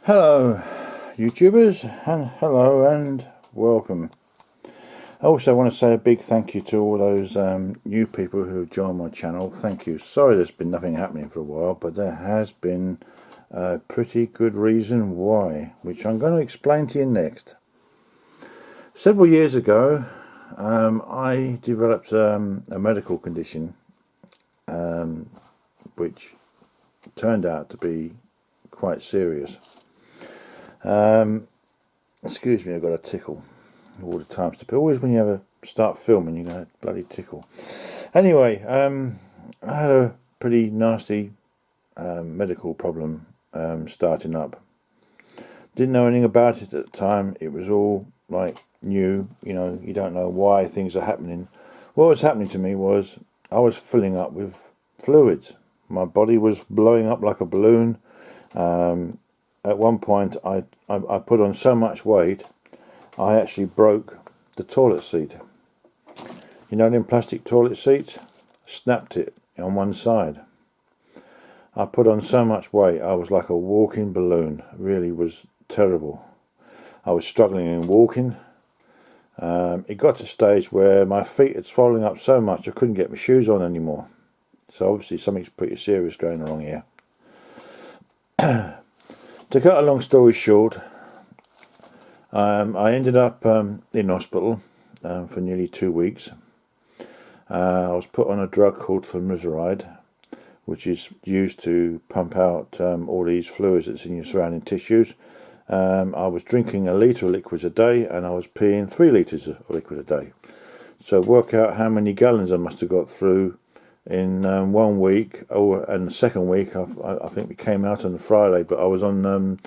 Hello YouTubers, and hello and welcome. I also want to say a big thank you to all those new people who have joined my channel. Thank you. Sorry there's been nothing happening for a while, but there has been a pretty good reason why, which I'm going to explain to you next. Several years ago I developed a medical condition which turned out to be quite serious. Excuse me, I've got a tickle all the time. Always when you start filming, you're going to bloody tickle. Anyway, I had a pretty nasty medical problem starting up. Didn't know anything about it at the time. It was all like new, you don't know why things are happening. What was happening to me was I was filling up with fluids. My body was blowing up like a balloon. At one point I put on so much weight I actually broke the toilet seat. You know them plastic toilet seats? Snapped it on one side. I put on so much weight I was like a walking balloon. It really was terrible. I was struggling in walking. It got to a stage where my feet had swollen up so much I couldn't get my shoes on anymore. So obviously something's pretty serious going wrong here. To cut a long story short, I ended up in hospital for nearly 2 weeks. I was put on a drug called furosemide, which is used to pump out all these fluids that's in your surrounding tissues. I was drinking 1 litre of liquids a day, and I was peeing 3 litres of liquid a day. So work out how many gallons I must have got through in 1 week. And the second week, I think we came out on the Friday, but I was on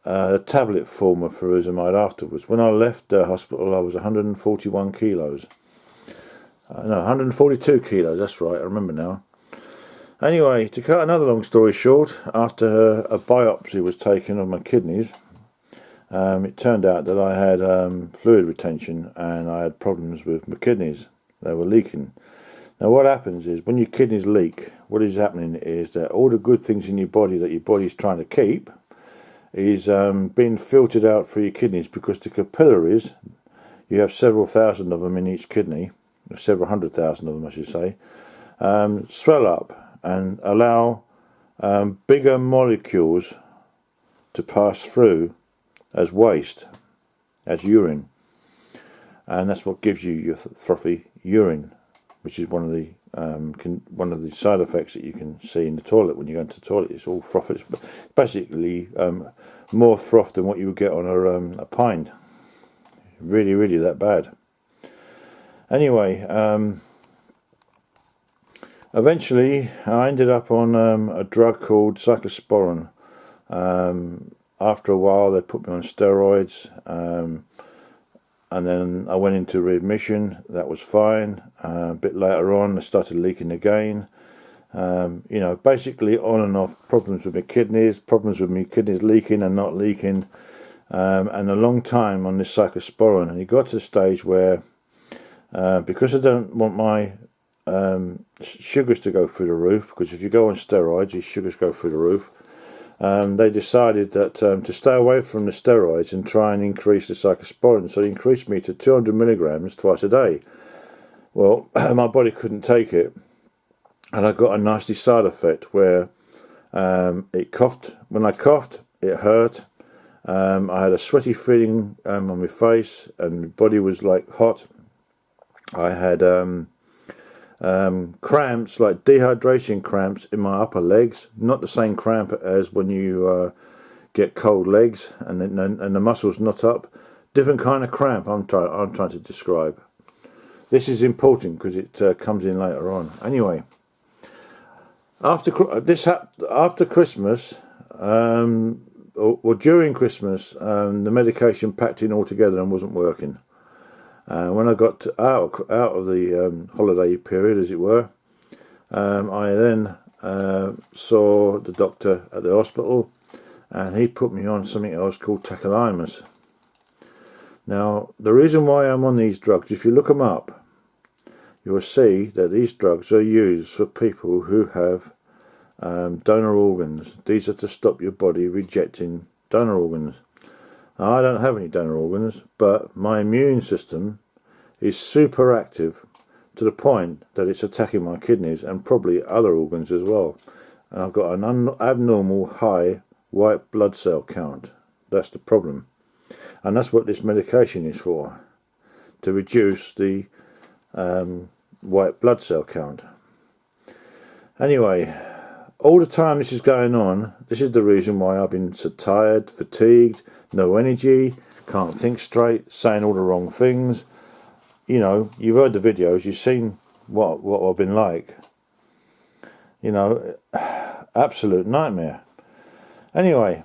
a tablet form of furosemide afterwards. When I left the hospital, I was 141 kilos. No, 142 kilos, that's right, I remember now. Anyway, to cut another long story short, after a biopsy was taken of my kidneys, it turned out that I had fluid retention and I had problems with my kidneys. They were leaking. Now what happens is when your kidneys leak, what is happening is that all the good things in your body that your body's trying to keep is being filtered out through your kidneys, because the capillaries, you have several thousand of them in each kidney, or several 100,000 of them I should say, swell up and allow bigger molecules to pass through as waste, as urine, and that's what gives you your frothy urine, which is one of the side effects that you can see in the toilet when you go into the toilet. It's all froth. It's basically more froth than what you would get on a pint. Really, really that bad. Anyway, eventually I ended up on a drug called cyclosporin. After a while they put me on steroids. And then I went into readmission. That was fine. A bit later on, I started leaking again. Basically on and off problems with my kidneys, leaking and not leaking, and a long time on this cyclosporin. And it got to the stage where, because I don't want my sugars to go through the roof, because if you go on steroids, your sugars go through the roof. They decided that to stay away from the steroids and try and increase the cyclosporin, so they increased me to 200 milligrams twice a day. Well, my body couldn't take it, and I got a nasty side effect where it coughed. When I coughed, it hurt. I had a sweaty feeling on my face, and my body was like hot. I had cramps, like dehydration cramps in my upper legs, not the same cramp as when you get cold legs and the muscles knot up. Different kind of cramp I'm trying to describe. This is important because it comes in later on. Anyway, after Christmas, or during Christmas, the medication packed in altogether and wasn't working. When I got out of the holiday period, as it were, I then saw the doctor at the hospital, and he put me on something else called tacrolimus. Now, the reason why I'm on these drugs, if you look them up, you will see that these drugs are used for people who have donor organs. These are to stop your body rejecting donor organs. Now, I don't have any donor organs, but my immune system is super active to the point that it's attacking my kidneys and probably other organs as well. And I've got an abnormal high white blood cell count. That's the problem. And that's what this medication is for, to reduce the white blood cell count. Anyway, all the time this is going on, this is the reason why I've been so tired, fatigued, no energy, can't think straight, saying all the wrong things. You know, you've heard the videos, you've seen what I've been like. You know, absolute nightmare. Anyway,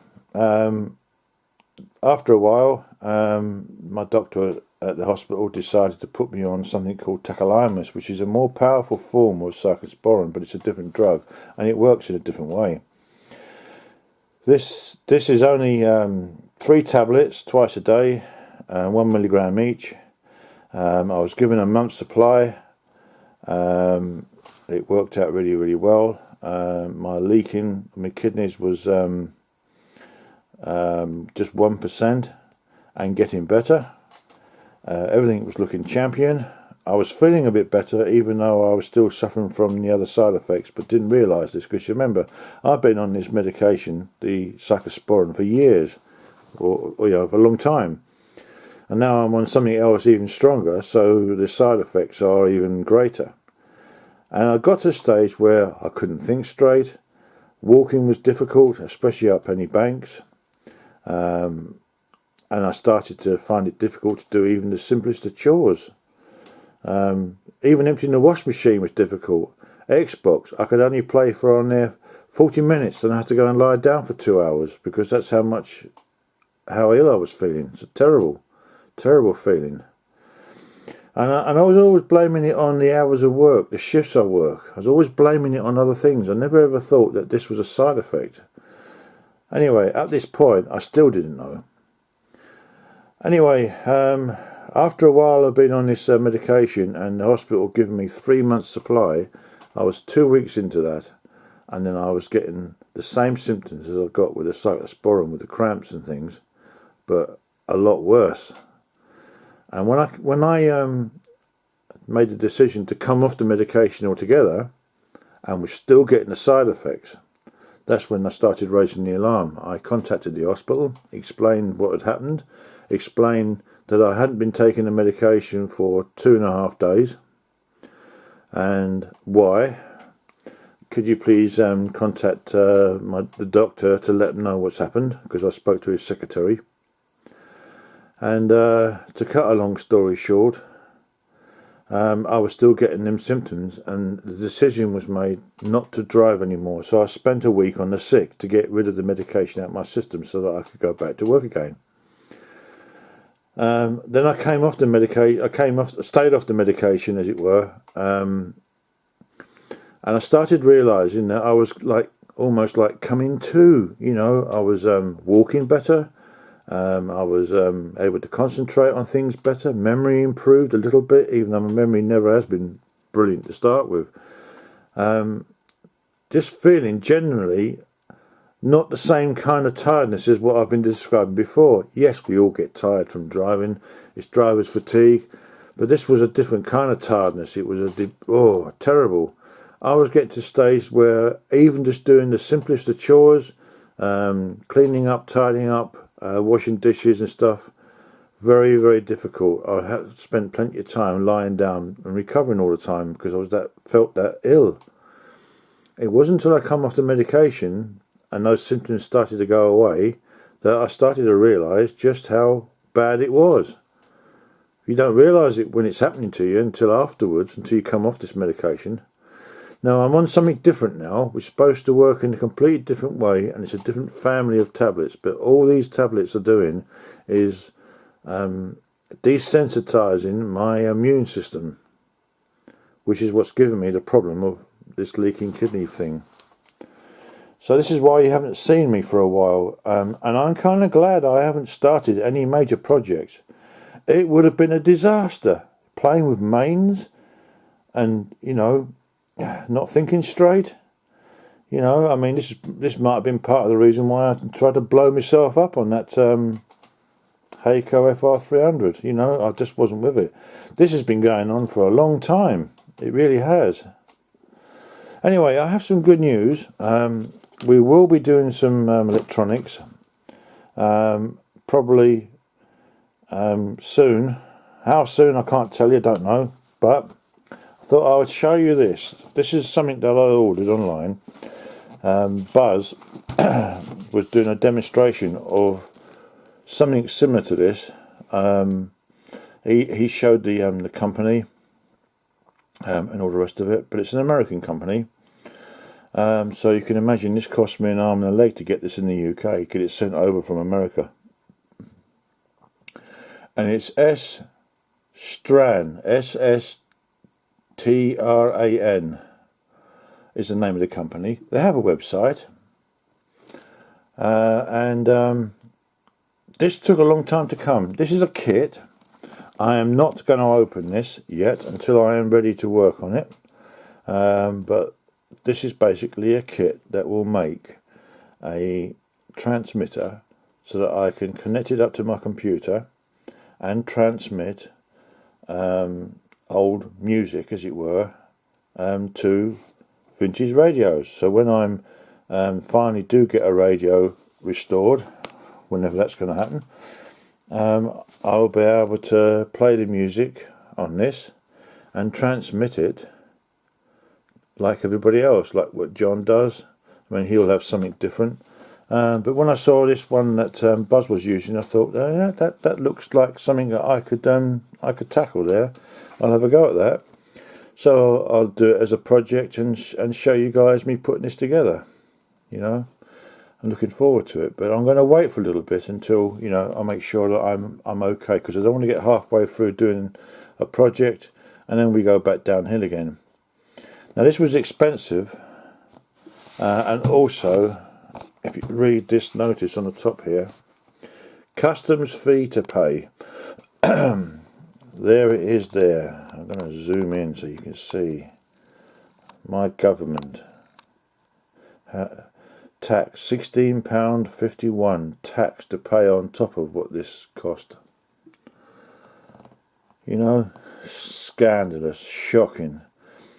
after a while, my doctor at the hospital decided to put me on something called tacrolimus, which is a more powerful form of cyclosporin, but it's a different drug, and it works in a different way. This is only 3 tablets twice a day, 1 milligram each. I was given a month's supply. It worked out really, really well. My leaking, my kidneys was just 1% and getting better. Everything was looking champion. I was feeling a bit better, even though I was still suffering from the other side effects, but didn't realise this, because you remember, I've been on this medication, the cyclosporin, for years, or you know, for a long time. And now I'm on something else even stronger, so the side effects are even greater. And I got to a stage where I couldn't think straight. Walking was difficult, especially up any banks. And I started to find it difficult to do even the simplest of chores. Even emptying the washing machine was difficult. Xbox, I could only play for on there 40 minutes, then I had to go and lie down for 2 hours, because that's how ill I was feeling. It's a terrible feeling. And I was always blaming it on the hours of work, the shifts I work. I was always blaming it on other things. I never ever thought that this was a side effect. Anyway, at this point, I still didn't know. Anyway, after a while of being on this medication and the hospital giving me 3 months supply, I was 2 weeks into that, and then I was getting the same symptoms as I got with the cyclosporin, with the cramps and things, but a lot worse. And when I made the decision to come off the medication altogether, and was still getting the side effects, that's when I started raising the alarm. I contacted the hospital, explained what had happened, explained that I hadn't been taking the medication for 2.5 days, and why. Could you please contact the doctor to let him know what's happened, because I spoke to his secretary. And to cut a long story short, I was still getting them symptoms, and the decision was made not to drive anymore. So I spent a week on the sick to get rid of the medication out of my system so that I could go back to work again. Then I came off the medication. Stayed off the medication, as it were, and I started realising that I was almost like coming to. You know, I was walking better. I was able to concentrate on things better. Memory improved a little bit, even though my memory never has been brilliant to start with. Just feeling generally not the same kind of tiredness as what I've been describing before. Yes, we all get tired from driving. It's driver's fatigue. But this was a different kind of tiredness. It was terrible. I was getting to a stage where even just doing the simplest of chores, cleaning up, tidying up, washing dishes and stuff, very, very difficult. I had spent plenty of time lying down and recovering all the time because I felt that ill. It wasn't until I come off the medication and those symptoms started to go away that I started to realise just how bad it was. You don't realise it when it's happening to you until afterwards, until you come off this medication. Now, I'm on something different now, which is supposed to work in a completely different way, and it's a different family of tablets, but all these tablets are doing is desensitising my immune system, which is what's given me the problem of this leaking kidney thing. So this is why you haven't seen me for a while, and I'm kind of glad I haven't started any major projects. It would have been a disaster, playing with mains and, you know, not thinking straight. You know, I mean, this might have been part of the reason why I tried to blow myself up on that Heyco FR300. You know, I just wasn't with it. This has been going on for a long time. It really has. Anyway, I have some good news. We will be doing some electronics, probably soon. How soon, I can't tell you, don't know. But I thought I would show you this. This is something that I ordered online. Buzz was doing a demonstration of something similar to this. He showed the company and all the rest of it, but it's an American company. So you can imagine this cost me an arm and a leg to get this in the UK, get it sent over from America. And it's SSTRAN, SSTRAN is the name of the company. They have a website. And this took a long time to come. This is a kit. I am not going to open this yet until I am ready to work on it. But this is basically a kit that will make a transmitter so that I can connect it up to my computer and transmit old music, as it were, to vintage radios. So when I'm finally do get a radio restored, whenever that's going to happen, I'll be able to play the music on this and transmit it like everybody else, like what John does. I mean, he'll have something different. But when I saw this one that Buzz was using, I thought, yeah, that looks like something that I could tackle there. I'll have a go at that. So I'll do it as a project and show you guys me putting this together. You know, I'm looking forward to it, but I'm going to wait for a little bit until, you know, I make sure that I'm okay, because I don't want to get halfway through doing a project and then we go back downhill again. Now this was expensive, and also, if you read this notice on the top here, customs fee to pay. There it is there. I'm going to zoom in so you can see. My government. Tax, £16.51 tax to pay on top of what this cost. You know, scandalous, shocking.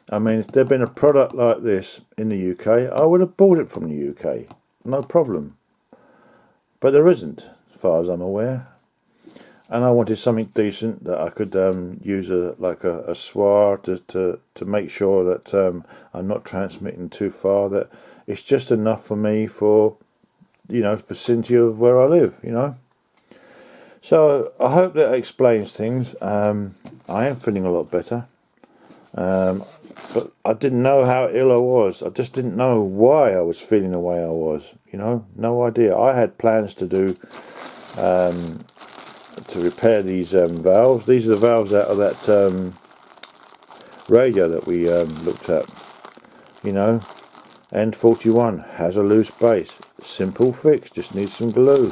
I mean, if there'd been a product like this in the UK, I would have bought it from the UK. No problem. But there isn't, as far as I'm aware. And I wanted something decent that I could use like a swar to make sure that I'm not transmitting too far, that it's just enough for me for, you know, vicinity of where I live, you know. So I hope that explains things. I am feeling a lot better. But I didn't know how ill I was. I just didn't know why I was feeling the way I was, you know. No idea. I had plans to do to repair these valves. These are the valves out of that radio that we looked at. You know, N41 has a loose base. Simple fix, just needs some glue.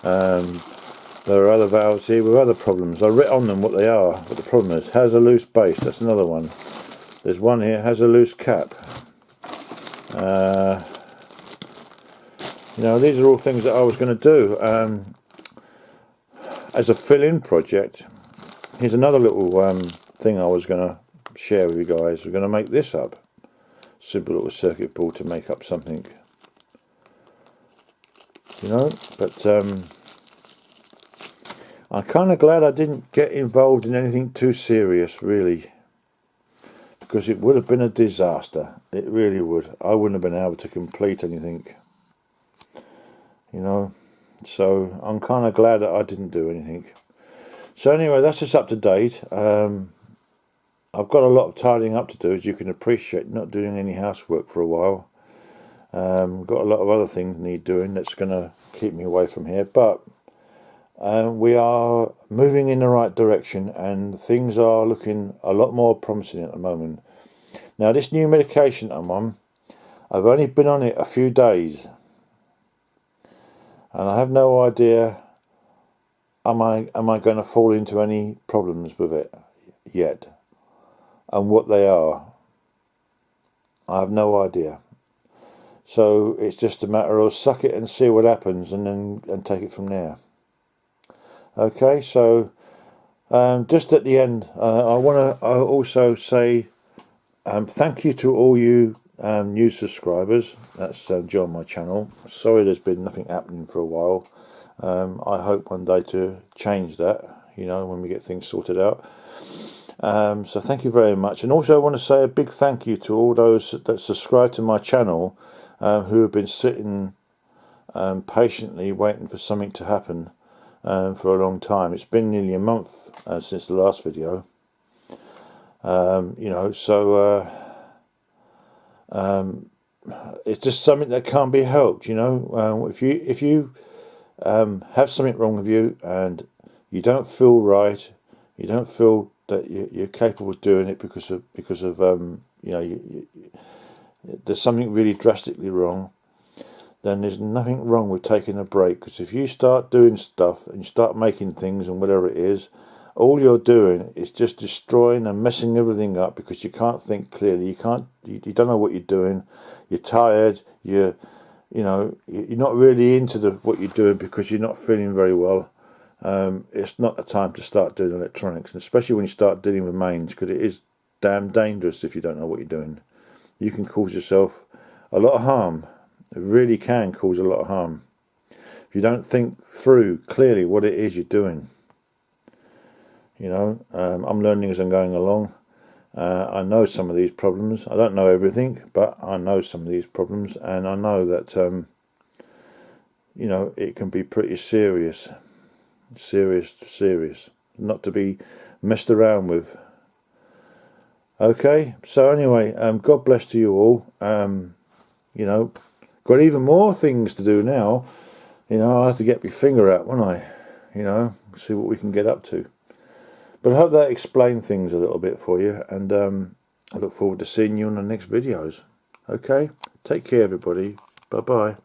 There are other valves here with other problems. I writ on them what they are, but the problem is, has a loose base. That's another one. There's one here, has a loose cap. You know, these are all things that I was going to do. As a fill-in project, here's another little thing I was going to share with you guys. We're going to make this up. Simple little circuit board to make up something. You know, but I'm kind of glad I didn't get involved in anything too serious, really. Because it would have been a disaster. It really would. I wouldn't have been able to complete anything. You know. So I'm kind of glad that I didn't do anything. So anyway, that's just up to date. I've got a lot of tidying up to do, as you can appreciate, not doing any housework for a while. Got a lot of other things need doing that's going to keep me away from here. But we are moving in the right direction and things are looking a lot more promising at the moment. Now this new medication I'm on, I've only been on it a few days. And I have no idea, am I going to fall into any problems with it yet? And what they are, I have no idea. So it's just a matter of suck it and see what happens, and take it from there. Okay, so just at the end, I want to also say thank you to all you new subscribers that's joined my channel. Sorry there's been nothing happening for a while. I hope one day to change that, you know, when we get things sorted out. So thank you very much. And also I want to say a big thank you to all those that subscribe to my channel, who have been sitting patiently waiting for something to happen for a long time. It's been nearly a month since the last video. You know, so it's just something that can't be helped, you know. If you have something wrong with you and you don't feel right, you don't feel that you're capable of doing it because of you know, there's something really drastically wrong, then there's nothing wrong with taking a break. Because if you start doing stuff and you start making things and whatever it is, all you're doing is just destroying and messing everything up, because you can't think clearly. You don't know what you're doing. You're tired. You know, you're not really into what you're doing because you're not feeling very well. It's not the time to start doing electronics, and especially when you start dealing with mains, because it is damn dangerous if you don't know what you're doing. You can cause yourself a lot of harm. It really can cause a lot of harm if you don't think through clearly what it is you're doing. You know, I'm learning as I'm going along. I know some of these problems. I don't know everything, but I know some of these problems, and I know that you know, it can be pretty serious, not to be messed around with. Okay, so anyway, God bless to you all. You know, got even more things to do now. You know, I'll have to get my finger out, won't I? You know, see what we can get up to. But I hope that explained things a little bit for you, and I look forward to seeing you on the next videos. Okay, take care everybody. Bye bye.